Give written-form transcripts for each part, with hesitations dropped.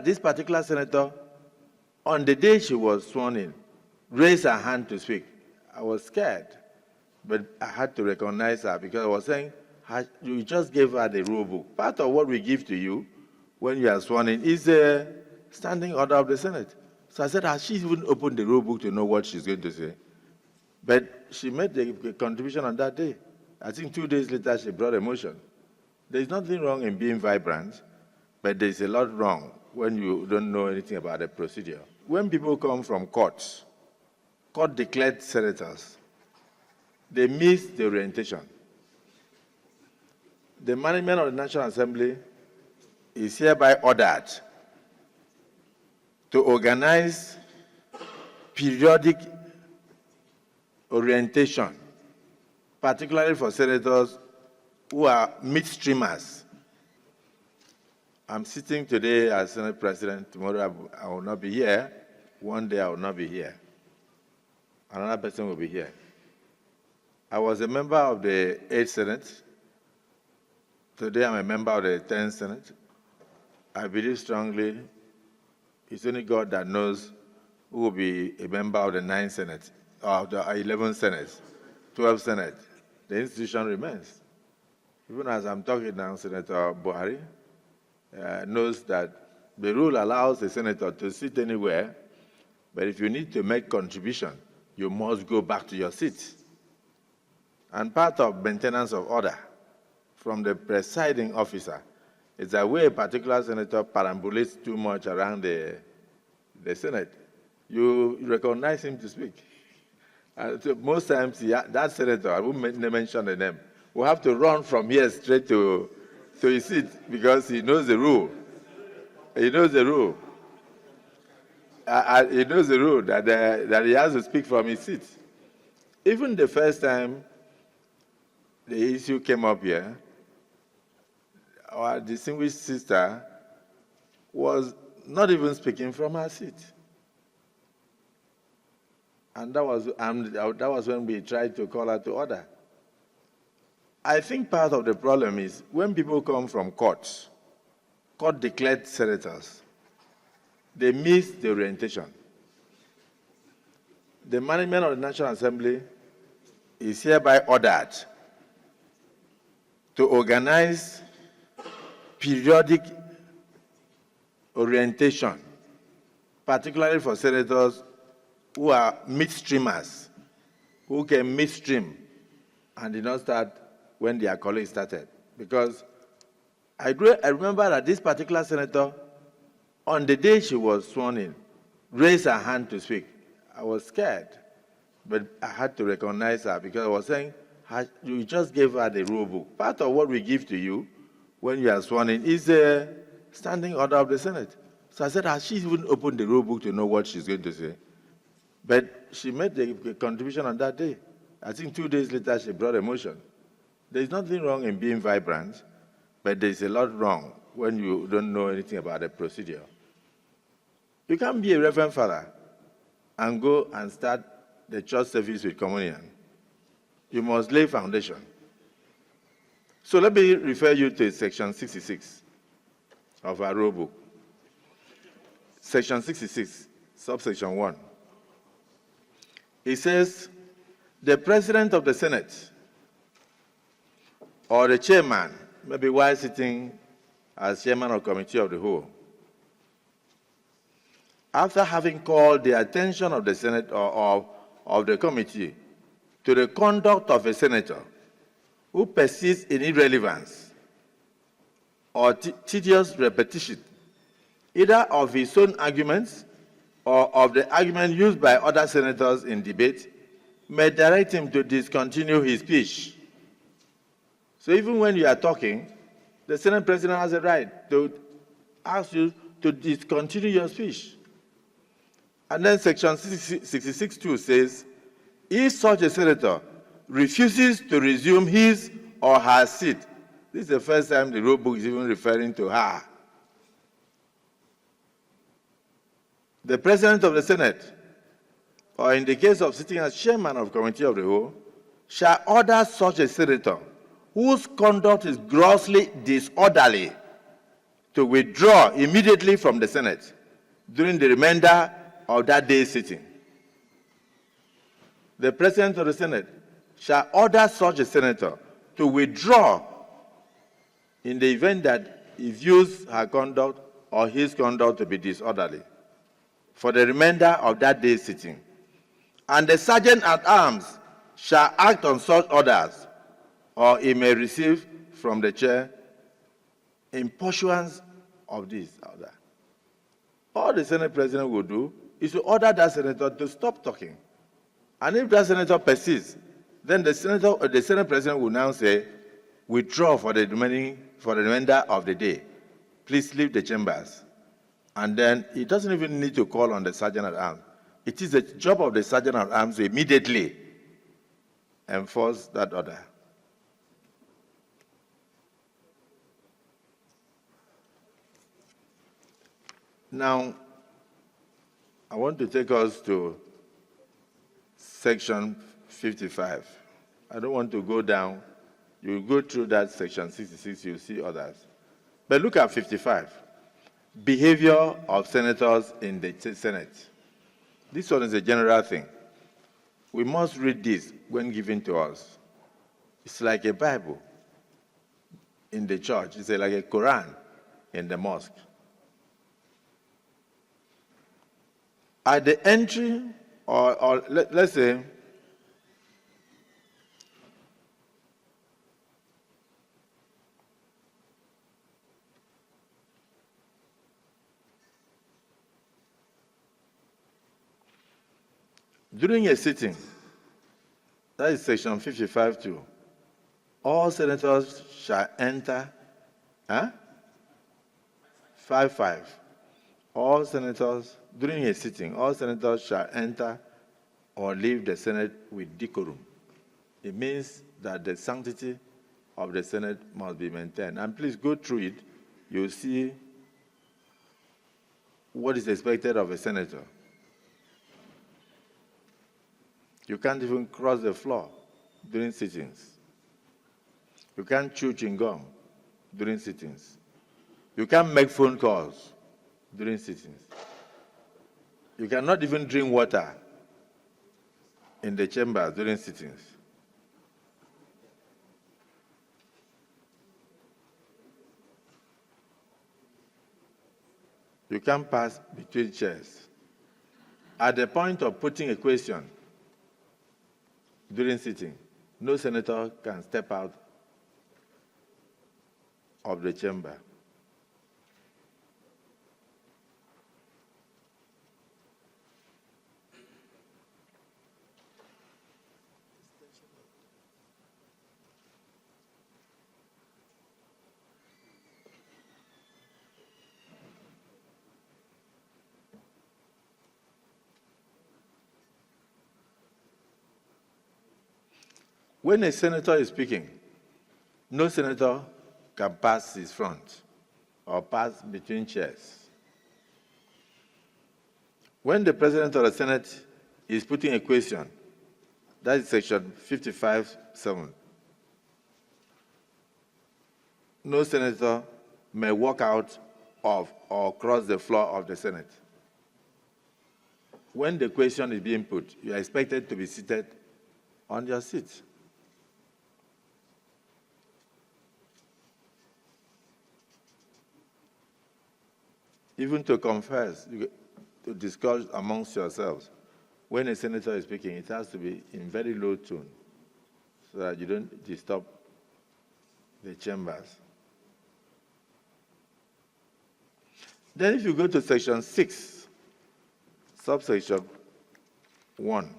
This particular senator, on the day she was sworn in, raised her hand to speak. I was scared, but I had to recognize her because I was saying, you just gave her the rule book. Part of what we give to you when you are sworn in is a standing order of the Senate. So I said, has she even opened the rule book to know what she's going to say? But she made the contribution on that day. I think 2 days later, she brought a motion. There's nothing wrong in being vibrant, but there's a lot wrong when you don't know anything about the procedure. When people come from courts, court-declared senators, they miss the orientation. The management of the National Assembly is hereby ordered to organize periodic orientation, particularly for senators who are midstreamers. I'm sitting today as Senate President. Tomorrow I will not be here. One day I will not be here. Another person will be here. I was a member of the 8th Senate. Today I'm a member of the 10th Senate. I believe strongly it's only God that knows who will be a member of the 9th Senate, or the 11th Senate, 12th Senate. The institution remains. Even as I'm talking now, Senator Buhari knows that the rule allows the senator to sit anywhere, but if you need to make contribution, you must go back to your seat. And part of maintenance of order from the presiding officer is that where a particular senator perambulates too much around the Senate, you recognize him to speak. So most times, that senator, I won't mention the name, will have to run from here straight to his seat because he knows the rule. He knows the rule. He knows the rule that he has to speak from his seat. Even the first time the issue came up here, our distinguished sister was not even speaking from her seat. And that was when we tried to call her to order. I think part of the problem is when people come from courts, court-declared senators, they miss the orientation. The management of the National Assembly is hereby ordered to organize periodic orientation, particularly for senators who are midstreamers, who can midstream and did not start when their colleagues started. Because I remember that this particular senator, on the day she was sworn in, raised her hand to speak. I was scared, but I had to recognize her because I was saying, you just gave her the rule book. Part of what we give to you when you are sworn in is a standing order of the Senate. So I said, has she even opened the rule book to know what she's going to say? But she made the contribution on that day. I think 2 days later, she brought a motion. There's nothing wrong in being vibrant, but there's a lot wrong when you don't know anything about the procedure. You can't be a Reverend Father and go and start the church service with communion. You must lay foundation. So let me refer you to section 66 of our rule book. Section 66, subsection 1. It says, the President of the Senate or the chairman, maybe while sitting as chairman of committee of the whole, after having called the attention of the Senate or of the committee to the conduct of a senator who persists in irrelevance or tedious repetition, either of his own arguments or of the argument used by other senators in debate, may direct him to discontinue his speech. So even when you are talking, the Senate President has a right to ask you to discontinue your speech. And then section 66(2) says, if such a senator refuses to resume his or her seat, this is the first time the rule book is even referring to her. The President of the Senate, or in the case of sitting as chairman of committee of the whole, shall order such a senator whose conduct is grossly disorderly to withdraw immediately from the Senate during the remainder of that day's sitting. The President of the Senate shall order such a senator to withdraw in the event that he views her conduct or his conduct to be disorderly for the remainder of that day's sitting. And the Sergeant at Arms shall act on such orders, or he may receive from the chair in pursuance of this order. All the Senate President will do is to order that senator to stop talking. And if that senator persists, then the Senate President will now say, withdraw for the remainder of the day. Please leave the chambers. And then he doesn't even need to call on the Sergeant at Arms. It is the job of the Sergeant at Arms to immediately enforce that order. Now, I want to take us to section 55. I don't want to go down. You go through that section 66, you'll see others. But look at 55. Behavior of senators in the Senate. This one is a general thing. We must read this when given to us. It's like a Bible in the church. It's like a Quran in the mosque. At the entry, or let's say, during a sitting, that is section 55(2), all senators shall enter, 5.5. All senators, during a sitting, all senators shall enter or leave the Senate with decorum. It means that the sanctity of the Senate must be maintained. And please go through it. You'll see what is expected of a senator. You can't even cross the floor during sittings. You can't chew chewing gum during sittings. You can't make phone calls during sittings. You cannot even drink water in the chamber during sittings. You can't pass between chairs. At the point of putting a question during sitting, no senator can step out of the chamber. When a senator is speaking, no senator can pass his front or pass between chairs. When the President of the Senate is putting a question, that is section 55(7), no senator may walk out of or cross the floor of the Senate. When the question is being put, you are expected to be seated on your seat. Even to converse, to discuss amongst yourselves. When a senator is speaking, it has to be in very low tone so that you don't disturb the chambers. Then if you go to section 6, subsection 1,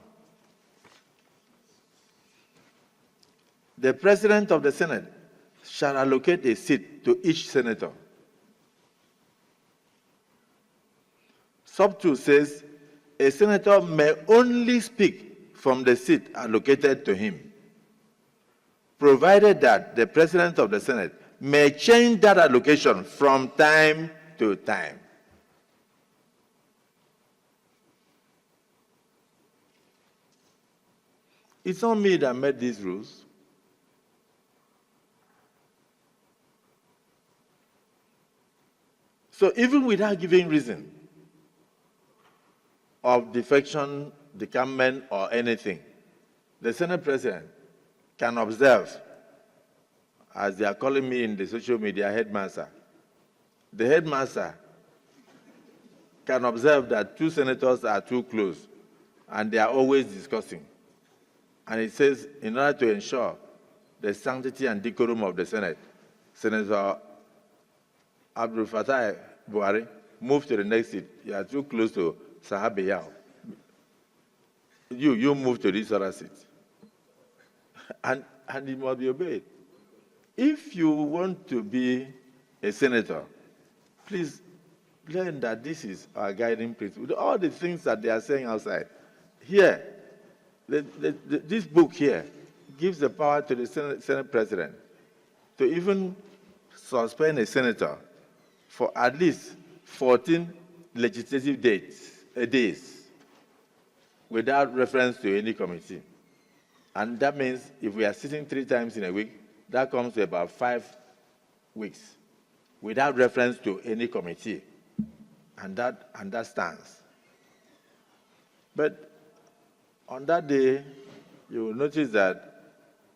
the President of the Senate shall allocate a seat to each senator. Sub 2 says, a senator may only speak from the seat allocated to him, provided that the President of the Senate may change that allocation from time to time. It's not me that made these rules. So even without giving reason of defection, decampment, or anything, the Senate President can observe, as they are calling me in the social media, headmaster. The headmaster can observe that two senators are too close and they are always discussing. And it says, in order to ensure the sanctity and decorum of the Senate, Senator Abdul Fattah Buhari, move to the next seat. You are too close to Sahabe Yao. You move to this other seat. And it must be obeyed. If you want to be a senator, please learn that this is our guiding principle. All the things that they are saying outside. Here, this book here gives the power to the Senate President to even suspend a senator for at least 14 legislative days without reference to any committee. And that means if we are sitting 3 times in a week, that comes to about 5 weeks without reference to any committee. And that stands. But on that day, you will notice that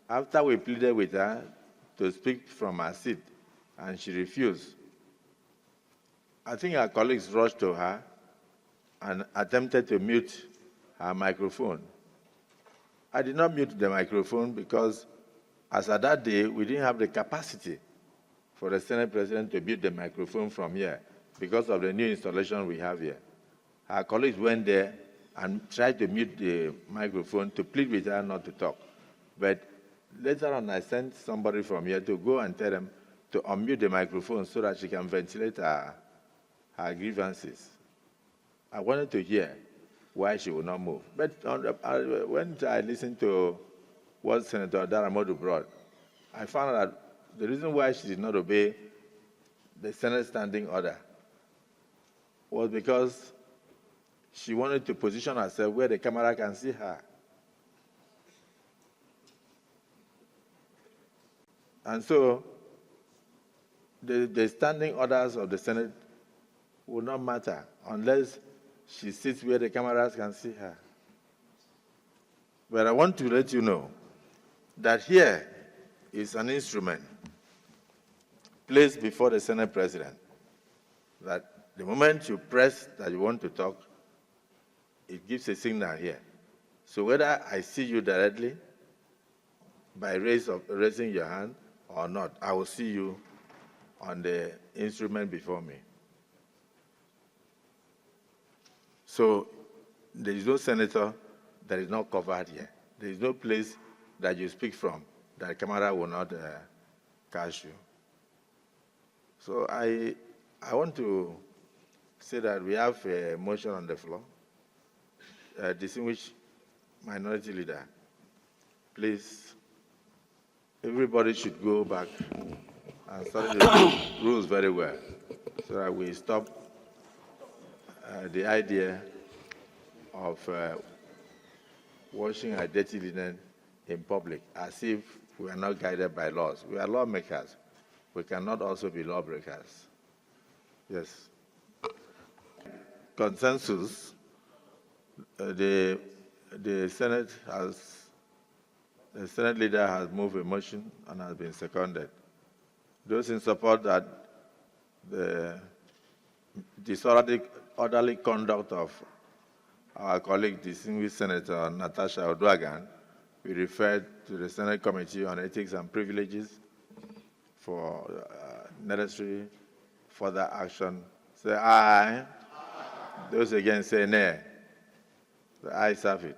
after we pleaded with her to speak from her seat, and she refused, I think our colleagues rushed to her and attempted to mute her microphone. I did not mute the microphone because, as at that day, we didn't have the capacity for the Senate President to mute the microphone from here because of the new installation we have here. Our colleagues went there and tried to mute the microphone to plead with her not to talk. But later on, I sent somebody from here to go and tell them to unmute the microphone so that she can ventilate her grievances. I wanted to hear why she would not move. But when I listened to what Senator Daramodu brought, I found out that the reason why she did not obey the Senate standing order was because she wanted to position herself where the camera can see her. And so the standing orders of the Senate will not matter unless she sits where the cameras can see her. But I want to let you know that here is an instrument placed before the Senate President that the moment you press that you want to talk, it gives a signal here. So whether I see you directly by raising your hand or not, I will see you on the instrument before me. So there is no senator that is not covered here. There is no place that you speak from that the camera will not catch you. So I want to say that we have a motion on the floor. Distinguished Minority Leader, please, everybody should go back and study the rules very well so that we stop the idea of washing our dirty linen in public as if we are not guided by laws. We are lawmakers. We cannot also be lawbreakers. Yes. Consensus, the Senate leader has moved a motion and has been seconded. Those in support that the disorderly conduct of our colleague, distinguished Senator Natasha Oduagan, we referred to the Senate Committee on Ethics and Privileges for necessary further action. Say aye. Those against say nay. The ayes have it.